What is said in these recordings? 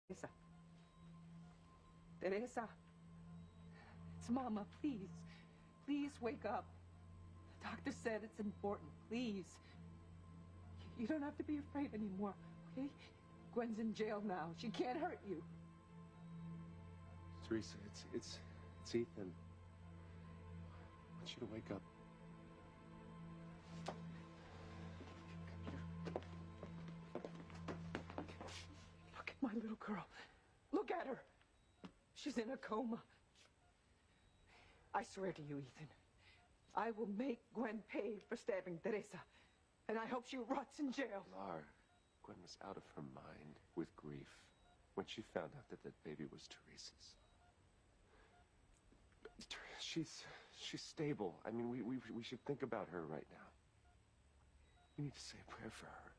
Teresa. Teresa. It's Mama, please. Please wake up. The doctor said it's important. Please. You don't have to be afraid anymore, okay? Gwen's in jail now. She can't hurt you. Teresa, it's Ethan. I want you to wake up. Look at my little girl. Look at her. She's in a coma. I swear to you, Ethan, I will make Gwen pay for stabbing Teresa. And I hope she rots in jail. Pilar, Gwen was out of her mind with grief when she found out that that baby was Teresa's. She's stable. I mean, we should think about her right now. We need to say a prayer for her.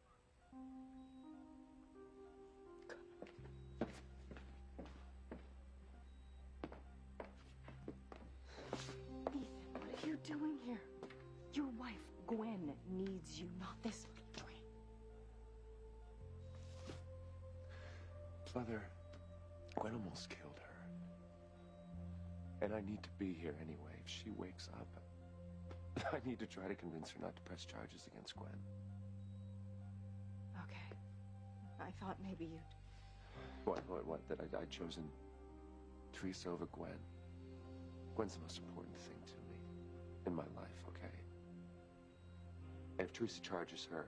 Ethan, what are you doing here? Your wife, Gwen, needs you, not this little train. Mother, Gwen almost killed her. And I need to be here anyway. If she wakes up, I need to try to convince her not to press charges against Gwen. Okay. I thought maybe you'd... What? That I'd chosen Teresa over Gwen? Gwen's the most important thing to me in my life, okay? And if Teresa charges her,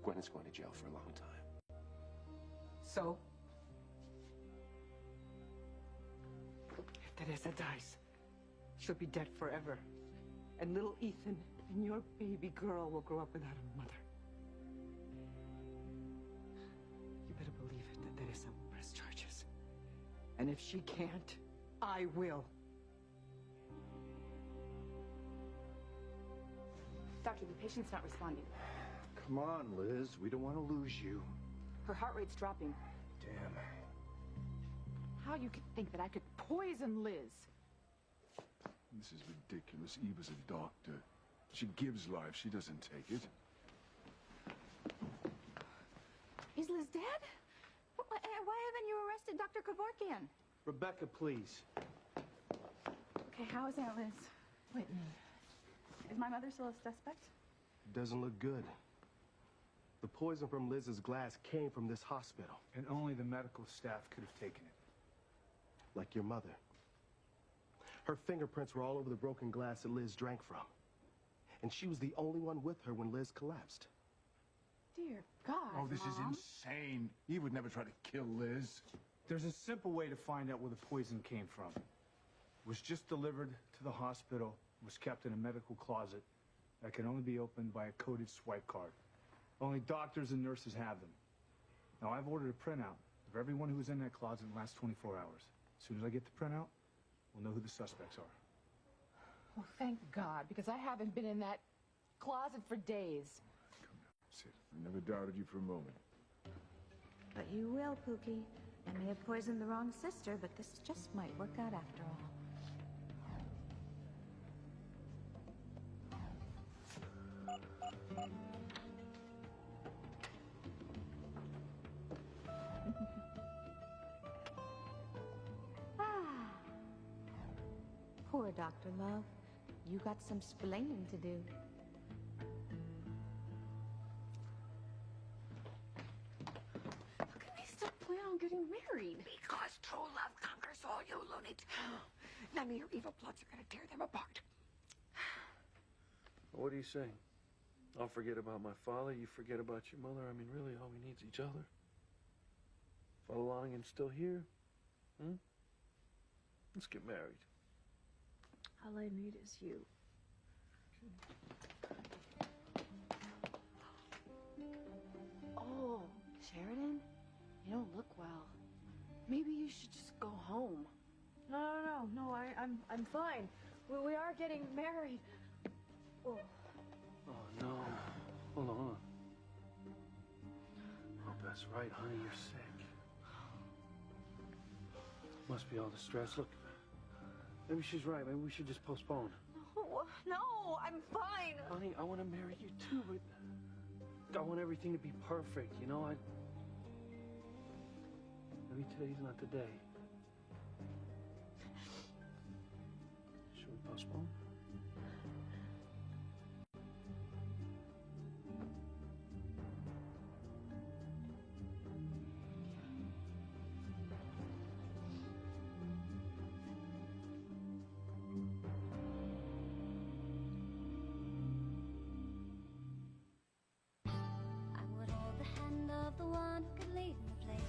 Gwen is going to jail for a long time. So? If Teresa dies, she'll be dead forever. And little Ethan and your baby girl will grow up without a mother. You better believe it that Teresa will press charges. And if she can't, I will. Doctor, the patient's not responding. Come on, Liz. We don't want to lose you. Her heart rate's dropping. Damn. How you could think that I could poison Liz? This is ridiculous. Eva's a doctor. She gives life. She doesn't take it. Is Liz dead? Why haven't you arrested Dr. Kevorkian? Rebecca, please. Okay, how is Aunt Liz? Whitney. Is my mother still a suspect? Doesn't look good. The poison from Liz's glass came from this hospital. And only the medical staff could have taken it. Like your mother. Her fingerprints were all over the broken glass that Liz drank from. And she was the only one with her when Liz collapsed. Dear God, Oh, this is Mom. insane. Eve would never try to kill Liz. There's a simple way to find out where the poison came from. It was just delivered to the hospital, was kept in a medical closet that can only be opened by a coded swipe card. Only doctors and nurses have them. Now, I've ordered a printout of everyone who was in that closet in the last 24 hours. As soon as I get the printout, we'll know who the suspects are. Oh, thank God, because I haven't been in that closet for days. Come now, sit. I never doubted you for a moment. But you will, Pookie. I may have poisoned the wrong sister, but this just might work out after all. Poor Dr. Love. You got some splaining to do. How can we still plan on getting married? Because true love conquers all, you loony. None of your evil plots are gonna tear them apart. What do you say? I'll forget about my father, you forget about your mother. I mean, really, all we need is each other. Father Lonergan's still here? Let's get married. All I need is you. Oh, Sheridan, you don't look well. Maybe you should just go home. No, I'm fine. We are getting married. Oh. Oh, no. Hold on. Oh, that's right, honey, you're sick. Must be all the stress. Look, maybe she's right. Maybe we should just postpone. No, I'm fine. Honey, I want to marry you too, but I want everything to be perfect, you know? Maybe today's not the day. Should we postpone? I would hold the hand of the one who could lead me places,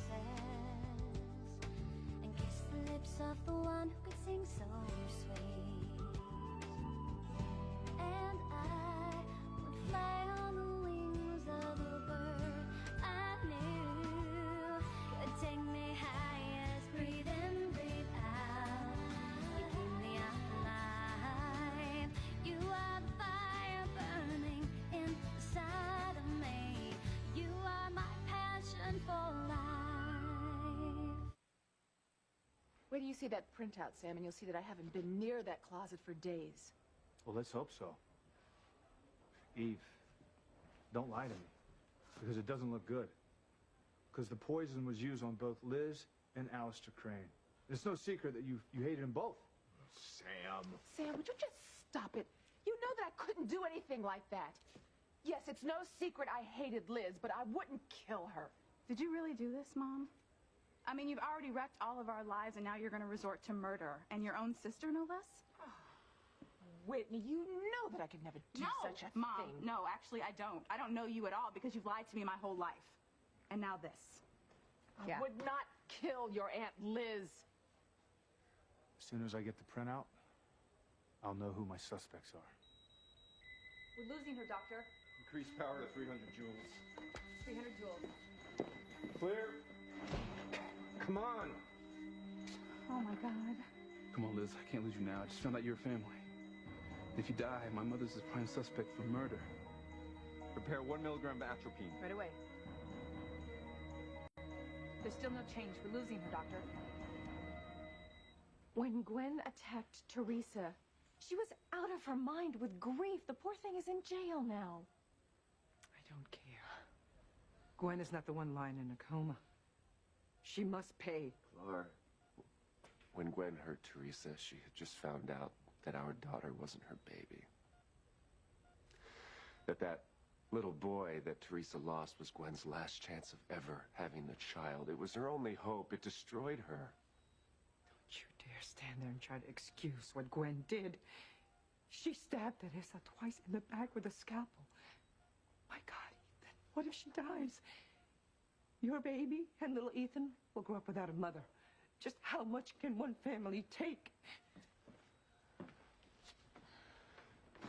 and kiss the lips of the one who could sing so sweet. And I would fly on the wings of a bird I knew could take me highest. Breathe in, breathe out. You keep me alive. You are the fire burning inside of me. You are my passion for life. Wait till you see that printout, Sam, and you'll see that I haven't been near that closet for days. Well, let's hope so. Eve, don't lie to me, because it doesn't look good. Because the poison was used on both Liz and Alistair Crane. It's no secret that you hated them both. Sam. Sam, would you just stop it? You know that I couldn't do anything like that. Yes, it's no secret I hated Liz, but I wouldn't kill her. Did you really do this, Mom? I mean, you've already wrecked all of our lives, and now you're going to resort to murder. And your own sister, no less? Whitney, you know that I could never do such a Mom, thing. no, actually, I don't. I don't know you at all because you've lied to me my whole life. And now this. I would not kill your Aunt Liz. As soon as I get the printout, I'll know who my suspects are. We're losing her, Doctor. Increase power to 300 joules. 300 joules. Clear. Come on. Oh, my God. Come on, Liz. I can't lose you now. I just found out you're a family. If you die, my mother's the prime suspect for murder. Prepare 1 milligram of atropine. Right away. There's still no change. We're losing her, Doctor. When Gwen attacked Teresa, she was out of her mind with grief. The poor thing is in jail now. I don't care. Gwen is not the one lying in a coma. She must pay. Clark, when Gwen hurt Teresa, she had just found out that our daughter wasn't her baby. That little boy that Teresa lost was Gwen's last chance of ever having a child. It was her only hope. It destroyed her. Don't you dare stand there and try to excuse what Gwen did. She stabbed Teresa twice in the back with a scalpel. My God, Ethan, what if she dies? Your baby and little Ethan will grow up without a mother. Just how much can one family take?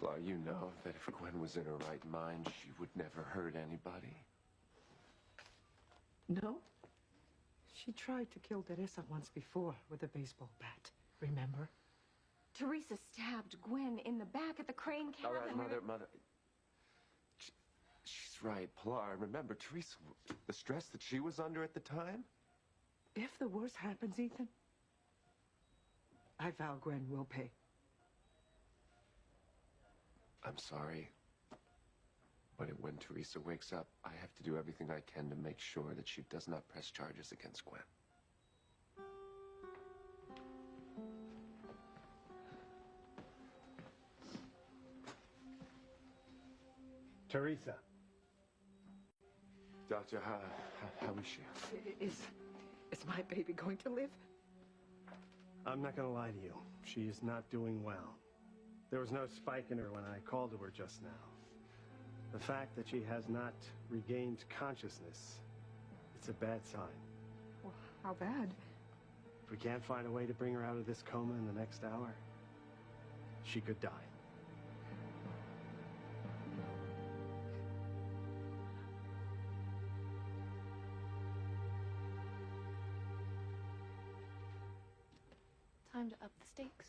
Clark, you know that if Gwen was in her right mind, she would never hurt anybody. No. She tried to kill Teresa once before with a baseball bat. Remember? Teresa stabbed Gwen in the back at the Crane cabin. All right, Mother. She's right, Pilar. Remember, Teresa, the stress that she was under at the time? If the worst happens, Ethan, I vow Gwen will pay. I'm sorry. But when Teresa wakes up, I have to do everything I can to make sure that she does not press charges against Gwen. Teresa. Doctor, how is she? Is my baby going to live? I'm not going to lie to you. She is not doing well. There was no spike in her when I called to her just now. The fact that she has not regained consciousness, it's a bad sign. Well, how bad? If we can't find a way to bring her out of this coma in the next hour, she could die. Time to up the stakes.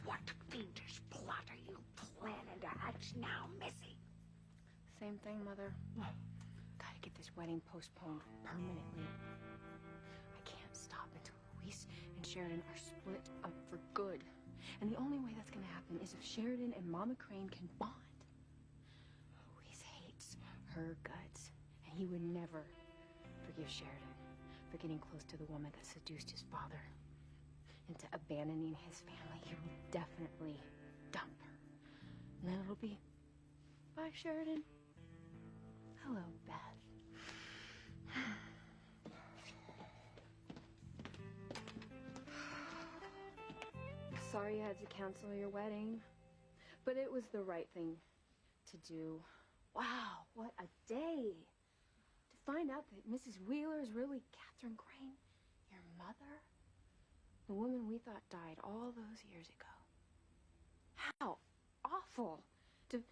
What fiendish plot are you planning to hatch now, Missy? Same thing, Mother. Gotta get this wedding postponed permanently. I can't stop until Luis and Sheridan are split up for good. And the only way that's gonna happen is if Sheridan and Mama Crane can bond. Luis hates her guts, and He would never forgive Sheridan for getting close to the woman that seduced his father into abandoning his family. He will definitely dump her. And then it'll be, bye, Sheridan. Hello, Beth. Sorry you had to cancel your wedding, but it was the right thing to do. Wow, what a day. To find out that Mrs. Wheeler is really Catherine Crane, your mother? The woman we thought died all those years ago. How awful to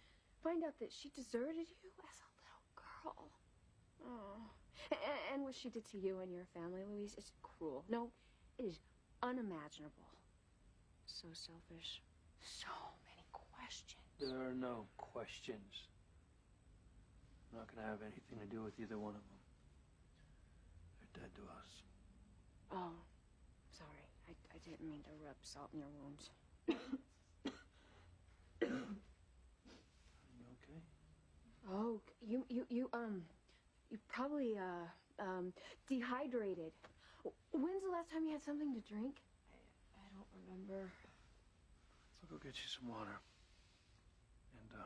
find out that she deserted you as a little girl. Oh. And what she did to you and your family, Louise, is cruel. No, it is unimaginable. So selfish. So many questions. There are no questions. I'm not going to have anything to do with either one of them. They're dead to us. Oh, sorry. I didn't mean to rub salt in your wounds. You okay? Oh, you probably, dehydrated. When's the last time you had something to drink? I don't remember. I'll go get you some water. And,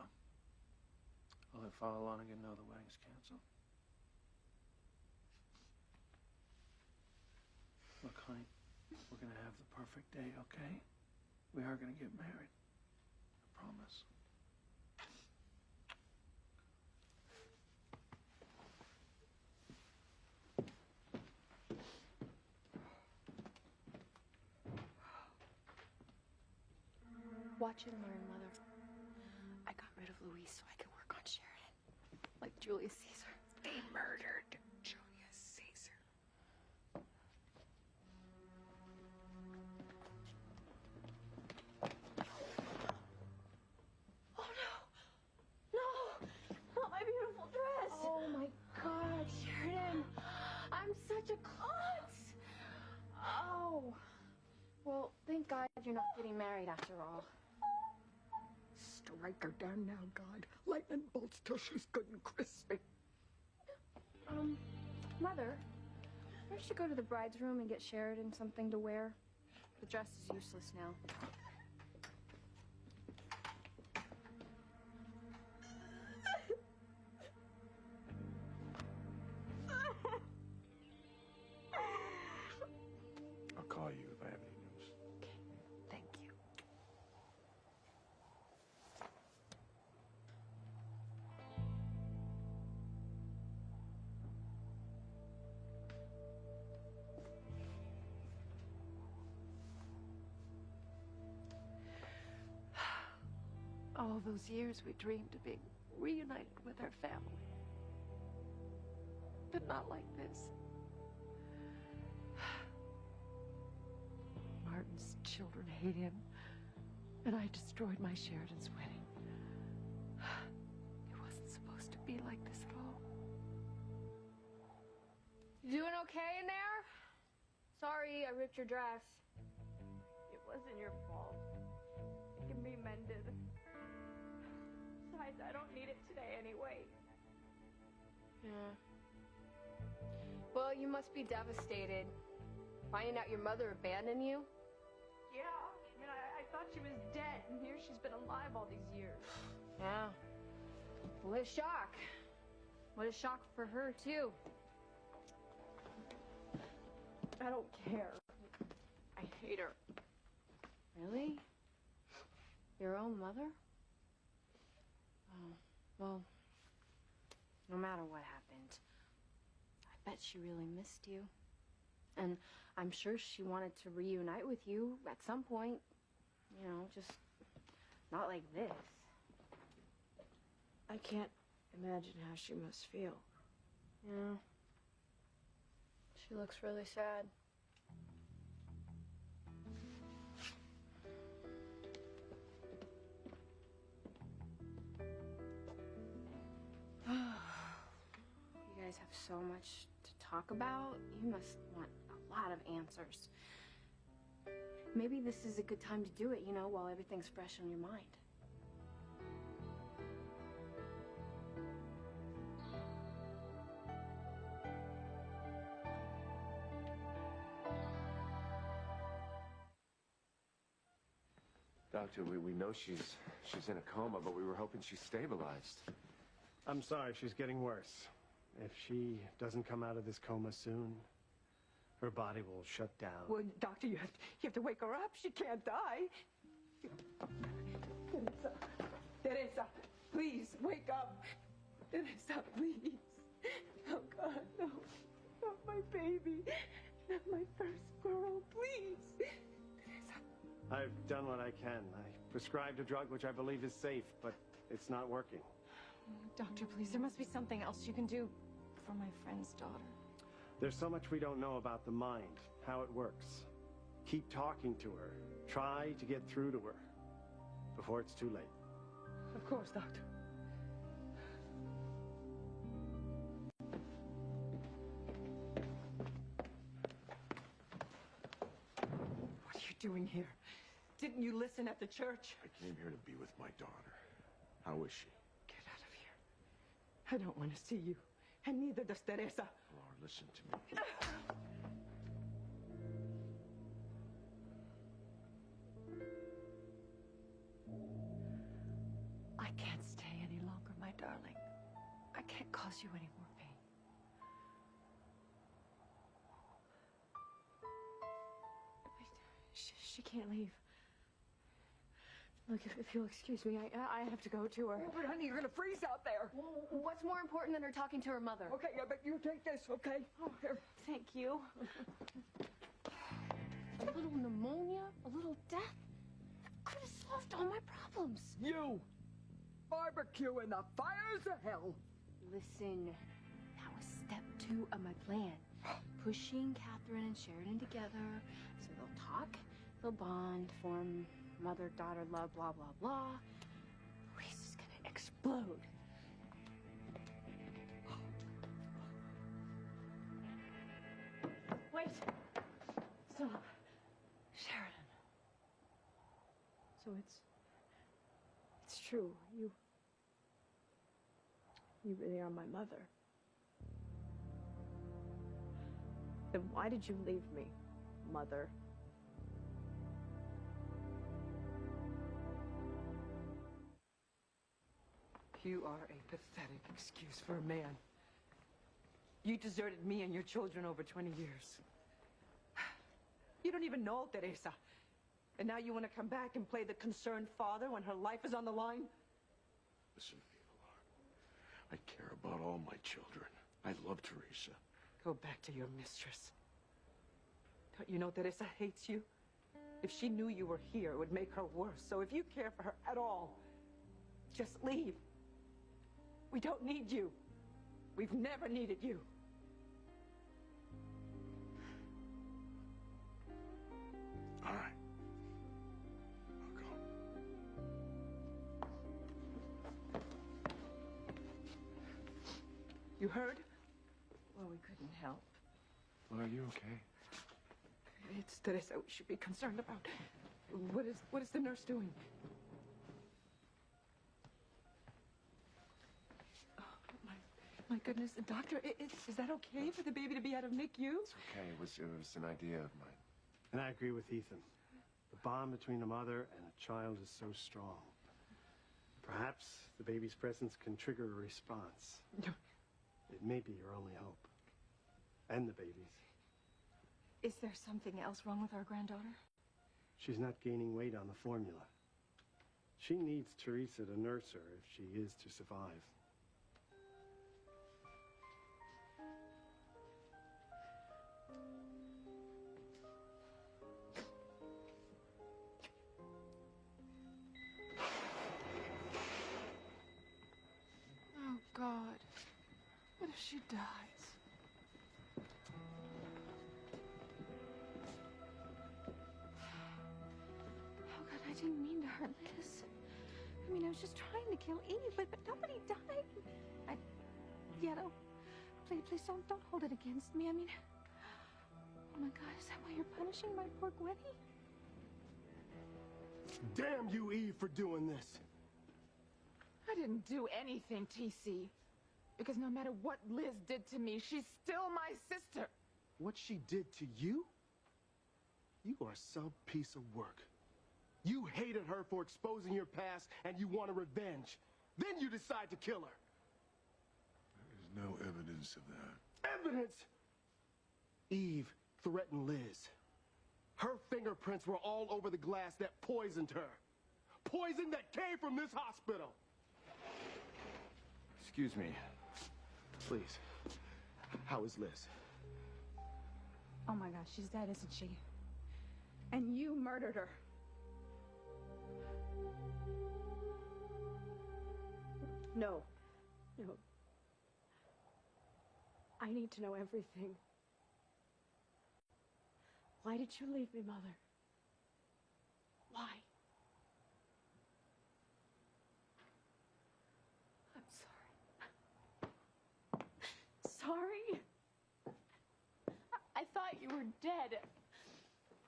I'll let Father Lonigan know the wedding's canceled. Look, honey, we're gonna have the perfect day, okay? We are gonna get married. I promise. Watch and learn, Mother. I got rid of Louise so I could work on Sheridan. Like Julius Caesar. They murdered Julius Caesar. Oh no! No! Not my beautiful dress! Oh my God, Sheridan! I'm such a klutz! Oh. Well, thank God you're not getting married after all. Strike her down now, God. Lightning bolts till she's good and crispy. Mother, why don't you go to the bride's room and get Sheridan something to wear? The dress is useless now. I'll call you if I have any news. Thank you. All those years we dreamed of being reunited with our family. But not like this. Martin's children hate him, and I destroyed my Sheridan's wedding. It wasn't supposed to be like this at all. You doing okay in there? Sorry, I ripped your dress. It wasn't your fault. It can be mended. Besides, I don't need it today anyway. Yeah. Well, you must be devastated. Finding out your mother abandoned you? Yeah, I mean, I thought she was dead, and here she's been alive all these years. Yeah. What a shock. What a shock for her, too. I don't care. I hate her. Really? Your own mother? Oh, well, no matter what happened, I bet she really missed you. And I'm sure she wanted to reunite with you at some point. You know, just not like this. I can't imagine how she must feel. Yeah. She looks really sad. You guys have so much to talk about. You must want a lot of answers. Maybe this is a good time to do it, you know, while everything's fresh on your mind. Doctor, we know she's in a coma, but we were hoping she's stabilized. I'm sorry, she's getting worse. If she doesn't come out of this coma soon, her body will shut down. Well, doctor, you have to wake her up. She can't die. Teresa, Teresa, please wake up. Teresa, please. Oh God, no, not my baby, not my first girl, please. Teresa. I've done what I can. I prescribed a drug which I believe is safe, but it's not working. Doctor, please, there must be something else you can do for my friend's daughter. There's so much we don't know about the mind, how it works. Keep talking to her. Try to get through to her before it's too late. Of course, doctor. What are you doing here? Didn't you listen at the church? I came here to be with my daughter. How is she? Get out of here. I don't want to see you. And neither does Teresa. Laura, listen to me. I can't stay any longer, my darling. I can't cause you any more pain. She can't leave. Look, if you'll excuse me, I have to go to her. Oh, but honey, you're gonna freeze out there. What's more important than her talking to her mother? Okay, yeah, but you take this, okay? Oh, here. Thank you. A little pneumonia, a little death. That could have solved all my problems. You! Barbecue in the fires of hell. Listen, that was step 2 of my plan. Pushing Catherine and Sheridan together so they'll talk, they'll bond, form mother-daughter love, blah, blah, blah. Luis is gonna explode. Wait. Stop. Sheridan. So it's true. You really are my mother. Then why did you leave me, Mother? You are a pathetic excuse for a man. You deserted me and your children over 20 years. You don't even know Teresa. And now you want to come back and play the concerned father when her life is on the line? Listen to me, Pilar. I care about all my children. I love Teresa. Go back to your mistress. Don't you know Teresa hates you? If she knew you were here, it would make her worse. So if you care for her at all, just leave. We don't need you. We've never needed you. All right. I'll go. You heard? Well, we couldn't help. Well, are you okay? It's Teresa we should be concerned about. What is the nurse doing? Oh, my goodness, doctor, is that okay for the baby to be out of NICU? It's okay. It was an idea of mine. And I agree with Ethan. The bond between a mother and a child is so strong. Perhaps the baby's presence can trigger a response. It may be your only hope. And the baby's. Is there something else wrong with our granddaughter? She's not gaining weight on the formula. She needs Teresa to nurse her if she is to survive. Oh, God. What if she dies? Oh, God, I didn't mean to hurt Liz. I mean, I was just trying to kill Eve, but nobody died. Yellow, please don't hold it against me. I mean, oh my God, is that why you're punishing my poor Gwenny? Damn you, Eve, for doing this. I didn't do anything, TC. Because no matter what Liz did to me, she's still my sister. What she did to you? You are some piece of work. You hated her for exposing your past and you wanted revenge. Then you decide to kill her. There's no evidence of that. Evidence? Eve threatened Liz. Her fingerprints were all over the glass that poisoned her. Poison that came from this hospital. Excuse me. Please. How is Liz? Oh my gosh, she's dead, isn't she? And you murdered her. No. No. I need to know everything. Why did you leave me, Mother? Why? I'm sorry. Sorry? I thought you were dead.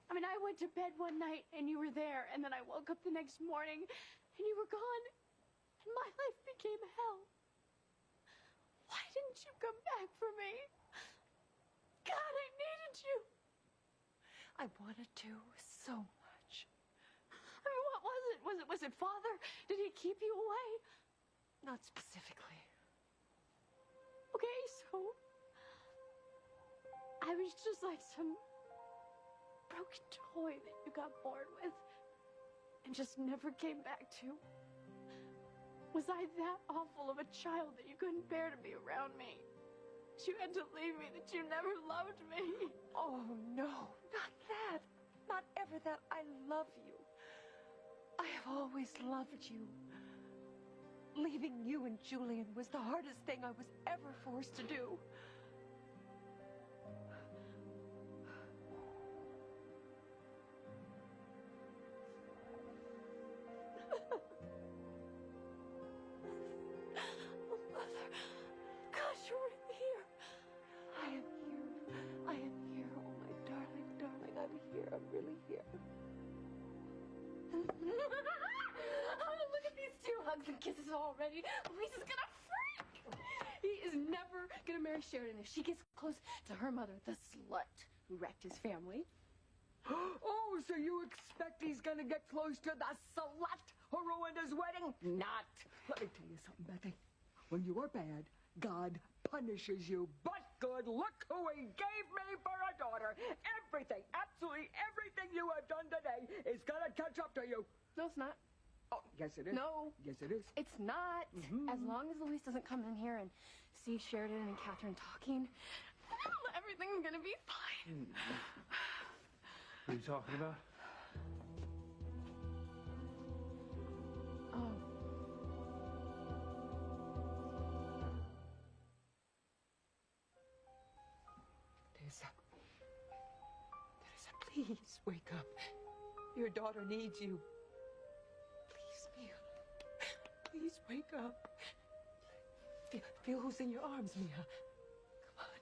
I mean, I went to bed one night and you were there, and then I woke up the next morning and you were gone, and my life became hell. Why didn't you come back for me? God, I needed you. I wanted to so much. I mean, what was it? Was it Father? Did he keep you away? Not specifically. Okay, so I was just like some broken toy that you got bored with and just never came back to. Was I that awful of a child that you couldn't bear to be around me? That you had to leave me, that you never loved me? Oh, no, not that. Not ever that. I love you. I have always loved you. Leaving you and Julian was the hardest thing I was ever forced to do. Oh, Mother. Gosh, you're here. I am here. I am here. Oh, my darling, darling, I'm here. I'm really here. Oh, look at these two hugs and kisses already. Luis is gonna freak. He is never gonna marry Sheridan if she gets close to her mother, the slut who wrecked his family. Oh, so you expect he's gonna get close to the slut who ruined his wedding? Not. Let me tell you something, Betty. When you are bad, God punishes you. But good, look who he gave me for a daughter. Everything, absolutely everything you have done today is gonna catch up to you. No, it's not. Oh, yes it is. No. Yes it is. It's not. As long as Luis doesn't come in here and see Sheridan and Catherine talking, everything's gonna be fine. What are you talking about? Oh. Teresa. Teresa, please wake up. Your daughter needs you. Please, Mia. Please wake up. Feel who's in your arms, Mia. Come on.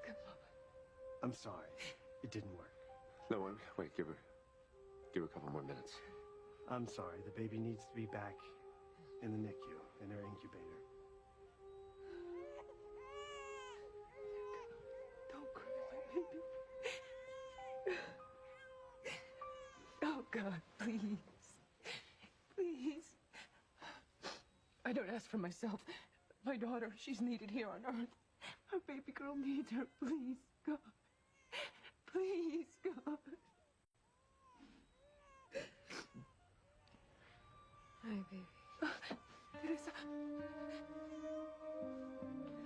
Come on. I'm sorry. It didn't work. No, wait, give her a couple more minutes. I'm sorry. The baby needs to be back in the NICU, in her incubator. Don't cry, baby. Oh, God, please. Please. I don't ask for myself. My daughter, she's needed here on Earth. Our baby girl needs her. Please, God. Please, God. Hi, baby. Teresa.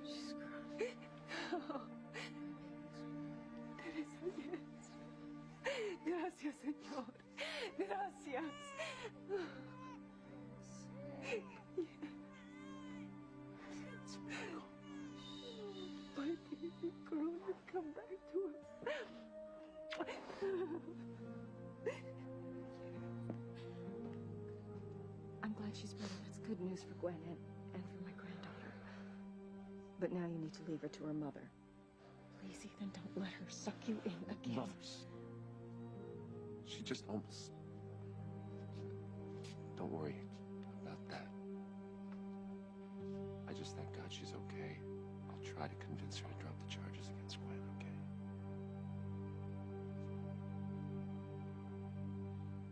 She's crying. Oh. Teresa, yes. Gracias, Señor. Gracias. Yes. My baby girl has come back to us. I'm glad she's better. That's good news for Gwen and for my granddaughter. But now you need to leave her to her mother. Please, Ethan, don't let her suck you in again. Mothers. She just almost... Don't worry about that. I just thank God she's okay. I'll try to convince her to drop the charges against Gwen, okay?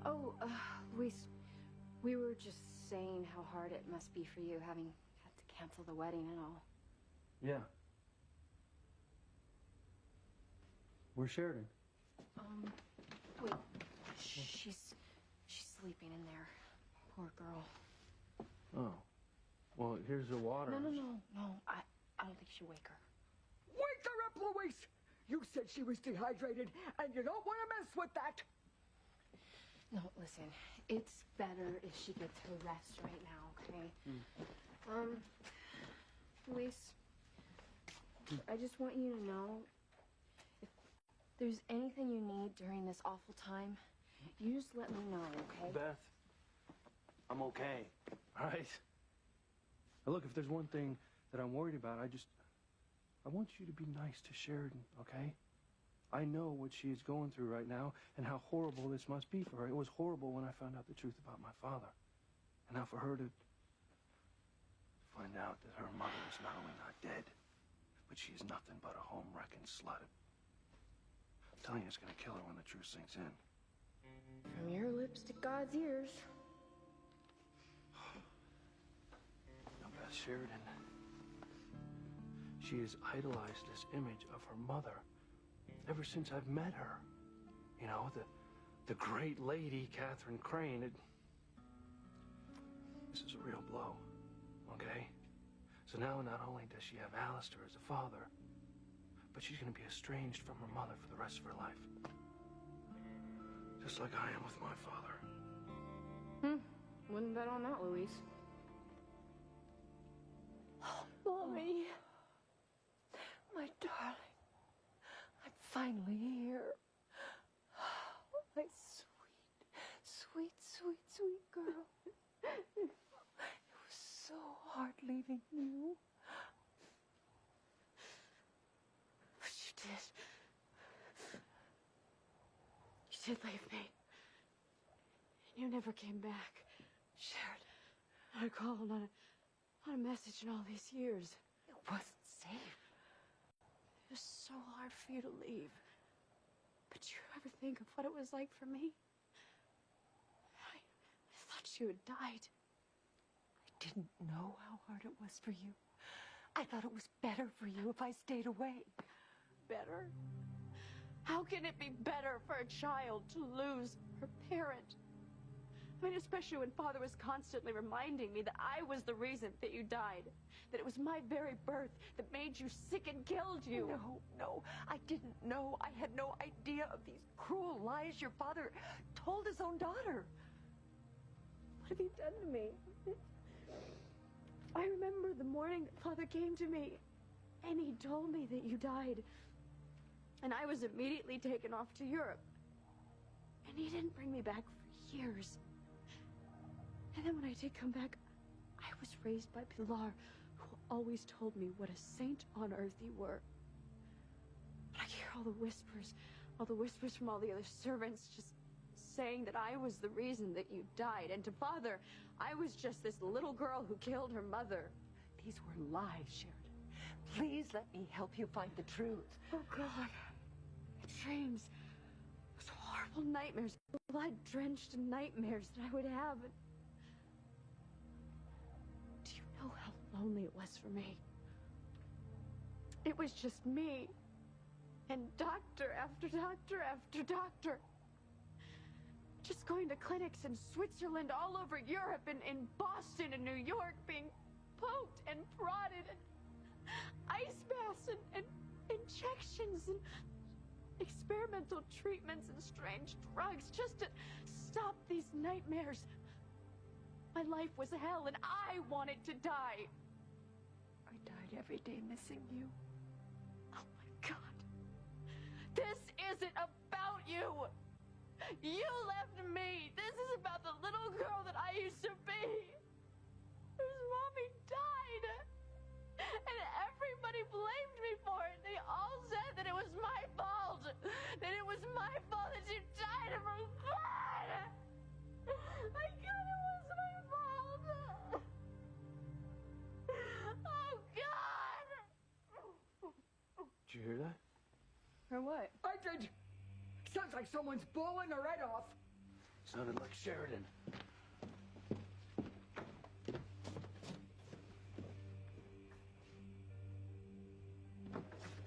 Oh, Luis, we were just saying how hard it must be for you having had to cancel the wedding and all. Yeah. Where's Sheridan? Wait. She's sleeping in there. Poor girl. Oh. Well, here's the water. No. I don't think she'll wake her. Wake her up, Luis! You said she was dehydrated, and you don't want to mess with that. No, listen. It's better if she gets her rest right now, okay? Luis, I just want you to know, if there's anything you need during this awful time, you just let me know, okay? Beth, I'm okay, all right? Now look, if there's one thing that I'm worried about, I want you to be nice to Sheridan, okay? I know what she is going through right now and how horrible this must be for her. It was horrible when I found out the truth about my father. And now for her to find out that her mother is not only not dead, but she is nothing but a home-wrecking slut. I'm telling you, it's gonna kill her when the truth sinks in. From your lips to God's ears. Now, Beth Sheridan, she has idolized this image of her mother ever since I've met her. You know, the great lady, Catherine Crane. This is a real blow, okay? So now not only does she have Alistair as a father, but she's gonna be estranged from her mother for the rest of her life. Just like I am with my father. Wouldn't bet on that, Luis. Mommy. My darling. I'm finally here. My sweet girl. It was so hard leaving you. But you did. You did leave me. And you never came back. Sheridan, not a call, not a message in all these years. It wasn't safe. It was so hard for you to leave. But you ever think of what it was like for me? I thought you had died. I didn't know how hard it was for you. I thought it was better for you if I stayed away. Better? How can it be better for a child to lose her parent? I mean, especially when Father was constantly reminding me that I was the reason that you died. That it was my very birth that made you sick and killed you. No, I didn't know. I had no idea of these cruel lies your father told his own daughter. What have you done to me? I remember the morning that Father came to me, and he told me that you died. And I was immediately taken off to Europe. And he didn't bring me back for years. And then when I did come back, I was raised by Pilar, who always told me what a saint on earth you were. But I hear all the whispers from all the other servants just saying that I was the reason that you died. And to Father, I was just this little girl who killed her mother. These were lies, Sheridan. Please let me help you find the truth. Oh, God. Dreams. Those horrible nightmares. Blood-drenched nightmares that I would have. Do you know how lonely it was for me? It was just me. And doctor after doctor after doctor. Just going to clinics in Switzerland, all over Europe, and in Boston and New York, being poked and prodded, and ice baths, and injections, and experimental treatments, and strange drugs, just to stop these nightmares. My life was hell, and I wanted to die. I died every day missing you. Oh, my God. This isn't about you. You left me. This is about the little girl that I used to be. Whose mommy died. And everybody blamed me for it. They all said that it was my fault. That it was my fault that you died of her blood. I God, it was my fault. Oh, God. Did you hear that? Or what? I did. Sounds like someone's blowing her head off. Sounded like Sheridan.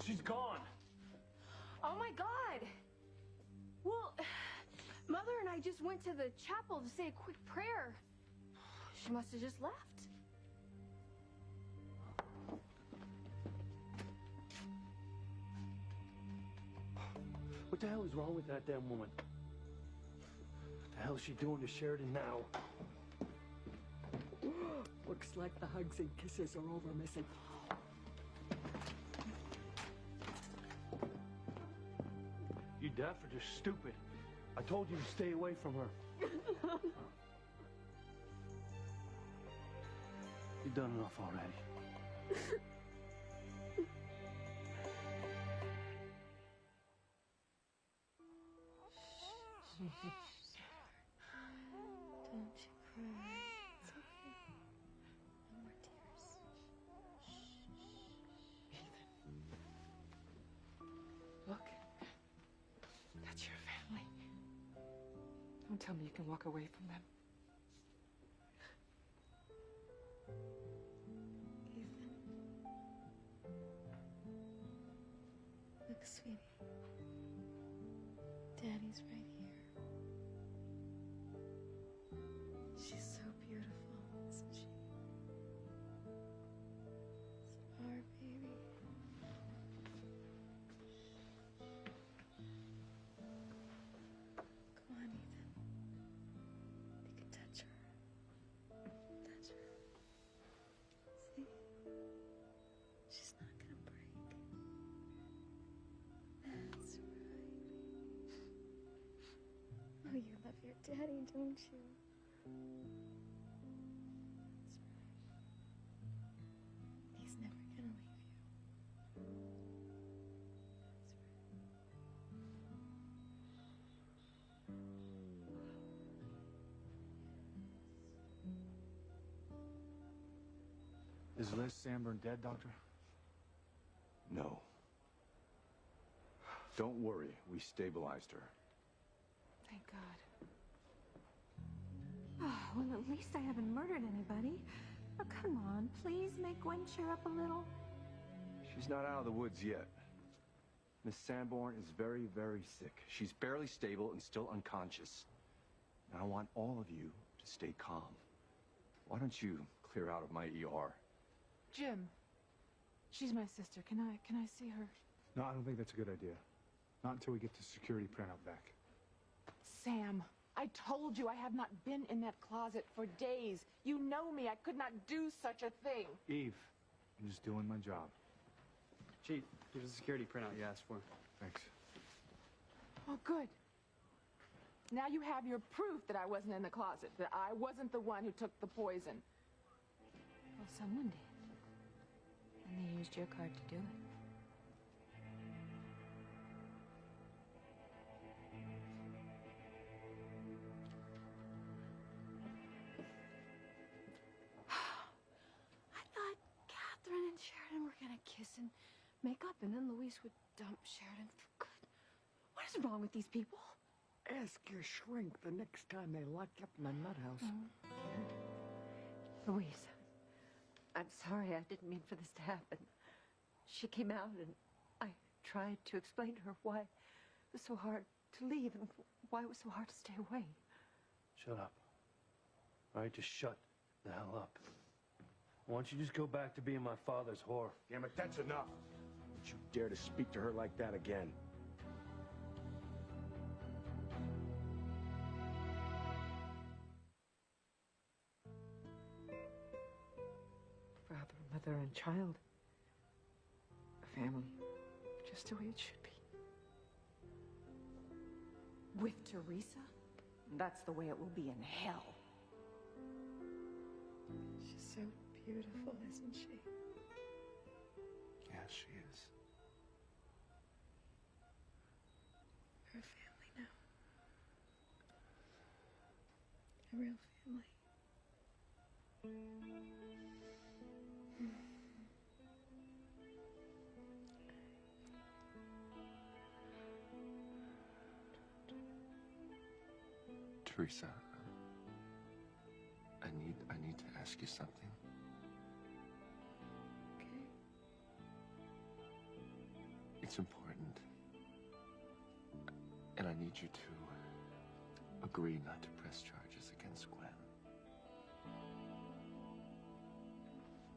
She's gone. Oh my God! Well, Mother and I just went to the chapel to say a quick prayer. She must have just left. What the hell is wrong with that damn woman? What the hell is she doing to Sheridan now? Looks like the hugs and kisses are over, Missy. You deaf or just stupid? I told you to stay away from her. You've done enough already. Don't you cry. It's okay. No more tears. Look, that's your family. Don't tell me you can walk away from them. Ethan. Look, sweetie. Daddy's right here. She's so beautiful, isn't she? So our baby. Come on, Ethan. You can touch her. Touch her. See? She's not gonna break. That's right. Oh, you love your daddy, don't you? He's never gonna leave you. Is Liz Sanborn dead, Doctor? No. Don't worry, we stabilized her. Thank God. Oh, well, at least I haven't murdered anybody. Oh, come on, please make Gwen cheer up a little. She's not out of the woods yet. Miss Sanborn is very, very sick. She's barely stable and still unconscious. And I want all of you to stay calm. Why don't you clear out of my ER? Jim, she's my sister. Can I see her? No, I don't think that's a good idea. Not until we get the security printout back. Sam, I told you I have not been in that closet for days. You know me. I could not do such a thing. Eve, I'm just doing my job. Chief, here's the security printout you asked for. Thanks. Oh, good. Now you have your proof that I wasn't in the closet, that I wasn't the one who took the poison. Well, someone did. And they used your card to do it. I thought Catherine and Sheridan were gonna kiss and make up, and then Louise would dump Sheridan for good. What is wrong with these people? Ask your shrink the next time they lock you up in a nut house. Louise, I'm sorry. I didn't mean for this to happen. She came out and I tried to explain to her why it was so hard to leave and why it was so hard to stay away. Shut up. All right, just shut the hell up. Why don't you just go back to being my father's whore? Damn it, that's enough. Don't you dare to speak to her like that again. Father, mother, and child. A family. Just the way it should be. With Teresa? That's the way it will be in hell. She's so beautiful, isn't she? Yes, she is. We're a family now. A real family. Teresa, I need to ask you something. Okay. It's important. And I need you to agree not to press charges against Gwen.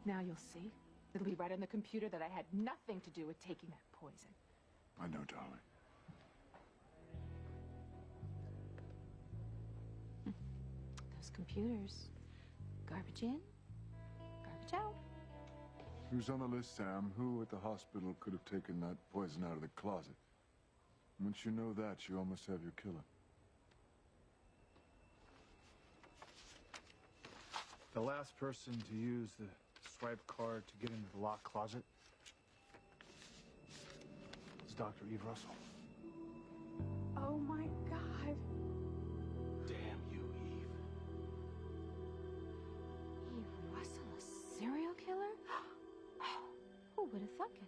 Now you'll see. It'll be right on the computer that I had nothing to do with taking that poison. I know, darling. Those computers. Garbage in, garbage out. Who's on the list, Sam? Who at the hospital could have taken that poison out of the closet? Once you know that, you almost have your killer. The last person to use the swipe card to get into the locked closet is Dr. Eve Russell. Oh my God. Damn you, Eve. Eve Russell, a serial killer? Who would have thunk it?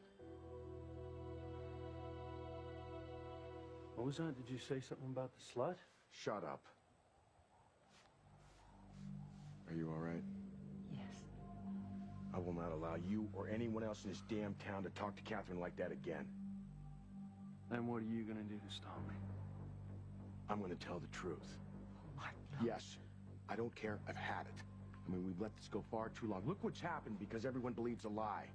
What was that? Did you say something about the slut? Shut up. Are you all right? Yes. I will not allow you or anyone else in this damn town to talk to Catherine like that again. Then what are you gonna do to stop me? I'm gonna tell the truth. Yes, I don't care. I've had it. I mean, we've let this go far too long. Look what's happened because everyone believes a lie.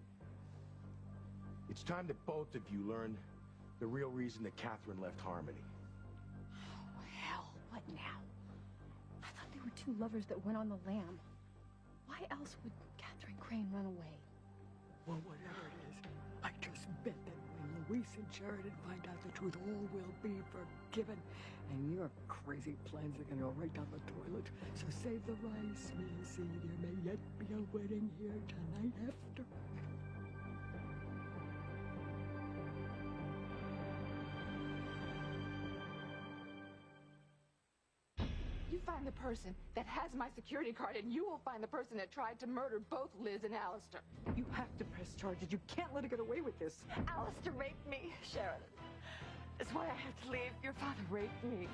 It's time that both of you learn the real reason that Catherine left Harmony. Oh, hell, what now? I thought they were two lovers that went on the lam. Why else would Catherine Crane run away? Well, whatever it is, I just bet that when Louise and Sheridan find out the truth, all will be forgiven. And your crazy plans are going to go right down the toilet. So save the rice, Missy. There may yet be a wedding here tonight after. You find the person that has my security card, and you will find the person that tried to murder both Liz and Alistair. You have to press charges. You can't let her get away with this. Alistair raped me, Sheridan. That's why I have to leave. Your father raped me.